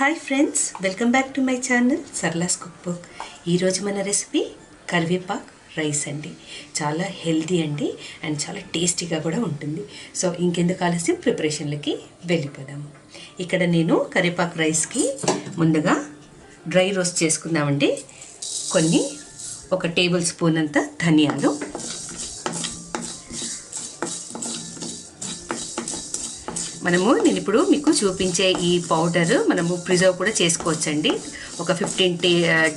Hi friends, welcome back to my channel Sarala's cook book. ఈరోజు మన recipe కరివేపాకు rice అండి. చాలా హెల్తీ అండి అండ్ చాలా టేస్టీగా కూడా ఉంటుంది. సో ఇంకెందుకు ఆలస్యం, ప్రిపరేషన్లకి వెళ్ళిపోదాము. ఇక్కడ నేను కరివేపాకు రైస్కి ముందుగా డ్రై రోస్ట్ చేసుకుందామండి. ఒక టేబుల్ స్పూన్ అంత ధనియాలు, నేను ఇప్పుడు మీకు చూపించే ఈ పౌడర్ మనము ప్రిజర్వ్ కూడా చేసుకోవచ్చండి. ఒక 15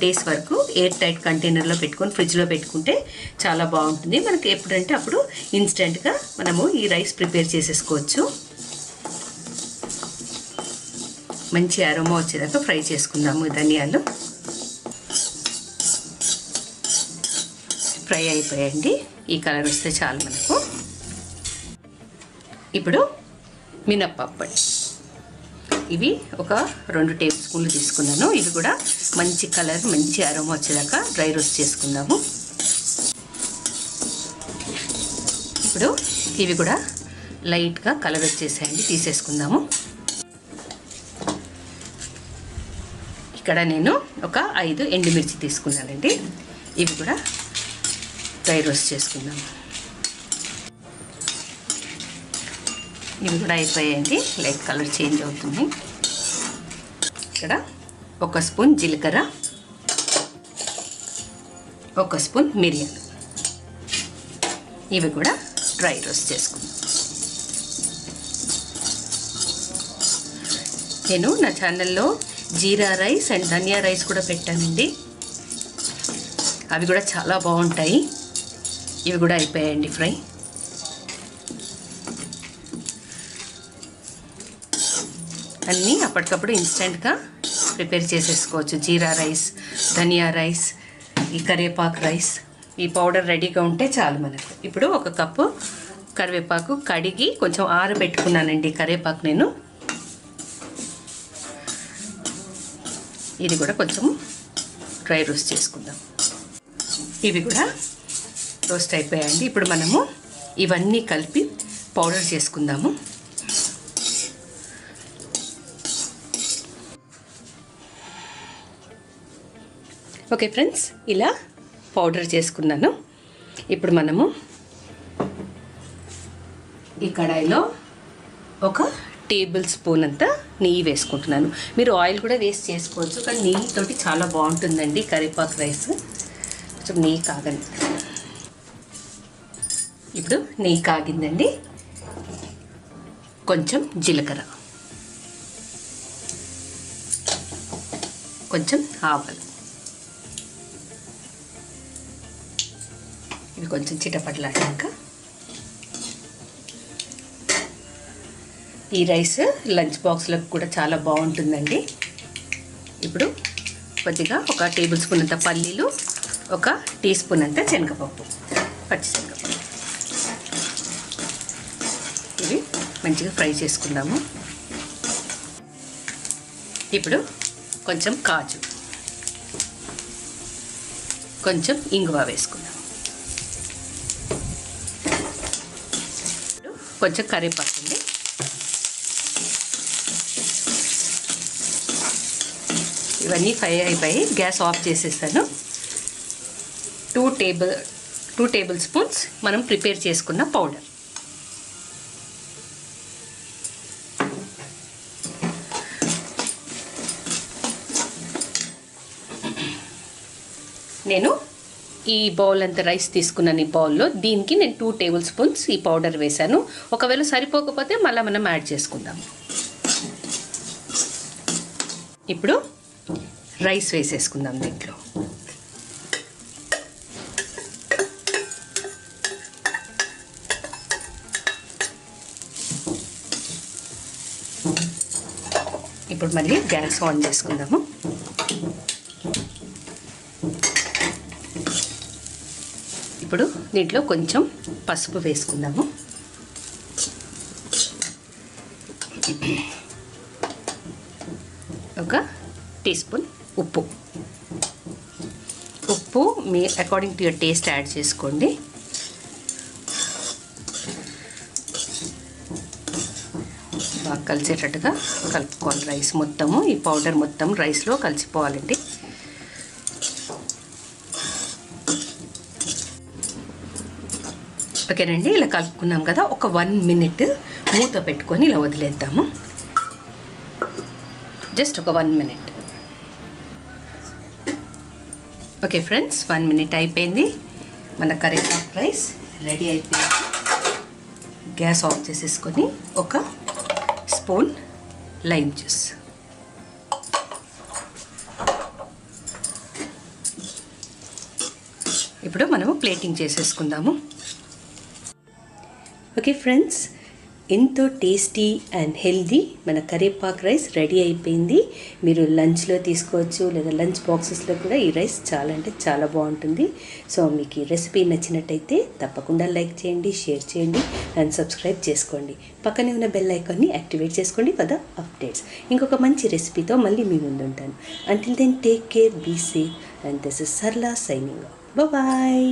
days వరకు ఎయిర్ టైట్ కంటైనర్లో పెట్టుకొని ఫ్రిడ్జ్లో పెట్టుకుంటే చాలా బాగుంటుంది. మనకి ఎప్పుడంటే అప్పుడు ఇన్స్టెంట్గా మనము ఈ రైస్ ప్రిపేర్ చేసేసుకోవచ్చు. మంచి అరోమా వచ్చేదాకా ఫ్రై చేసుకుందాము. ధనియాలు ఫ్రై అయిపోయాయండి. ఈ కలర్ వస్తే చాలు మనకు. ఇప్పుడు మినప్పప్పు, ఇవి ఒక 2 టేబుల్ స్పూన్లు తీసుకున్నాను. ఇవి కూడా మంచి కలర్, మంచి అరోమా వచ్చేదాకా డ్రై రోస్ట్ చేసుకుందాము. ఇప్పుడు ఇవి కూడా లైట్గా కలర్ వచ్చేసాయండి, తీసేసుకుందాము. ఇక్కడ నేను ఒక 5 ఎండుమిర్చి తీసుకున్నానండి. ఇవి కూడా డ్రై రోస్ట్ చేసుకుందాము. ఇవి కూడా అయిపోయాయండి, లైట్ కలర్ చేంజ్ అవుతుంది. ఇక్కడ 1 స్పూన్ జీలకర్ర, 1 స్పూన్ మిరియాలు, ఇవి కూడా డ్రై రోస్ట్ చేసుకుందాం. నేను నా ఛానల్లో జీరా రైస్ అండ్ ధనియా రైస్ కూడా పెట్టానండి. అవి కూడా చాలా బాగుంటాయి. ఇవి కూడా అయిపోయాయండి ఫ్రై. అన్నీ అప్పటికప్పుడు ఇన్స్టెంట్గా ప్రిపేర్ చేసేసుకోవచ్చు. జీరా రైస్, ధనియా రైస్, ఈ కరివేపాకు రైస్, ఈ పౌడర్ రెడీగా ఉంటే చాలు మనకు. ఇప్పుడు 1 కప్పు కరివేపాకు కడిగి కొంచెం ఆరబెట్టుకున్నానండి. కరివేపాకు నేను ఇది కూడా కొంచెం డ్రై రోస్ట్ చేసుకుందాం. ఇవి కూడా రోస్ట్ అయిపోయాయండి. ఇప్పుడు మనము ఇవన్నీ కలిపి పౌడర్ చేసుకుందాము. ఓకే ఫ్రెండ్స్, ఇలా పౌడర్ చేసుకున్నాను. ఇప్పుడు మనము ఈ కడాయిలో 1 టేబుల్ స్పూన్ అంతా నెయ్యి వేసుకుంటున్నాను. మీరు ఆయిల్ కూడా వేస్ట్ చేసుకోవచ్చు, కానీ నెయ్యితోటి చాలా బాగుంటుందండి కరివేపాకు రైస్. కొంచెం నెయ్యి కాగండి. ఇప్పుడు నెయ్యి కాగిందండి. కొంచెం జీలకర్ర, కొంచెం ఆవాలు, ఇవి కొంచెం చిటపట్లాడాక ఈ రైస్ లంచ్ బాక్స్లకు కూడా చాలా బాగుంటుందండి. ఇప్పుడు కొద్దిగా 1 టేబుల్ స్పూన్ అంత పల్లీలు, 1 టీ స్పూన్ అంత శనగపప్పు, పచ్చిశనగపప్పు, ఇవి మంచిగా ఫ్రై చేసుకుందాము. ఇప్పుడు కొంచెం కాజు, కొంచెం ఇంగువ వేసుకుందాం. కొంచెం కరివేపాకు అండి. ఇవన్నీ ఫ్రై అయిపోయి గ్యాస్ ఆఫ్ చేసేసాను. 2 టేబుల్ స్పూన్స్ మనం ప్రిపేర్ చేసుకున్న పౌడర్, నేను ఈ బౌల్ అంత రైస్ తీసుకున్నాను. ఈ బౌల్లో దీనికి నేను 2 టేబుల్ స్పూన్స్ ఈ పౌడర్ వేసాను. ఒకవేళ సరిపోకపోతే మళ్ళీ మనం యాడ్ చేసుకుందాం. ఇప్పుడు రైస్ వేసేసుకుందాం దీంట్లో. ఇప్పుడు మళ్ళీ గ్యాస్ ఆన్ చేసుకుందాము. ఇప్పుడు దీంట్లో కొంచెం పసుపు వేసుకుందాము. ఒక టీ స్పూన్ ఉప్పు మీ according to your taste add చేసుకోండి. బాగా కలిసేటట్టుగా కలుపుకోవాలి. రైస్ మొత్తము, ఈ పౌడర్ మొత్తం రైస్లో కలిసిపోవాలండి. ఓకేనండి, ఇలా కలుపుకున్నాం కదా, ఒక 1 మినిట్ మూత పెట్టుకొని ఇలా వదిలేద్దాము. జస్ట్ ఒక 1 మినిట్. ఓకే ఫ్రెండ్స్, 1 మినిట్ అయిపోయింది. మన కరివేపాకు రైస్ రెడీ అయిపోయింది. గ్యాస్ ఆఫ్ చేసేసుకొని ఒక స్పూన్ లైమ్ జ్యూస్. ఇప్పుడు మనము ప్లేటింగ్ చేసేసుకుందాము. ఓకే ఫ్రెండ్స్, ఎంతో టేస్టీ అండ్ హెల్దీ మన కరివేపాకు రైస్ రెడీ అయిపోయింది. మీరు లంచ్లో తీసుకోవచ్చు, లేదా లంచ్ బాక్సెస్లో కూడా ఈ రైస్ చాలా అంటే చాలా బాగుంటుంది. సో మీకు ఈ రెసిపీ నచ్చినట్టయితే తప్పకుండా లైక్ చేయండి, షేర్ చేయండి అండ్ సబ్స్క్రైబ్ చేసుకోండి. పక్కనే ఉన్న బెల్ ఐకాన్ని యాక్టివేట్ చేసుకోండి ఫర్ ద అప్డేట్స్. ఇంకొక మంచి రెసిపీతో మళ్ళీ మీ ముందు ఉంటాను. Until then take care, be safe and this is Sarla signing off. Bye.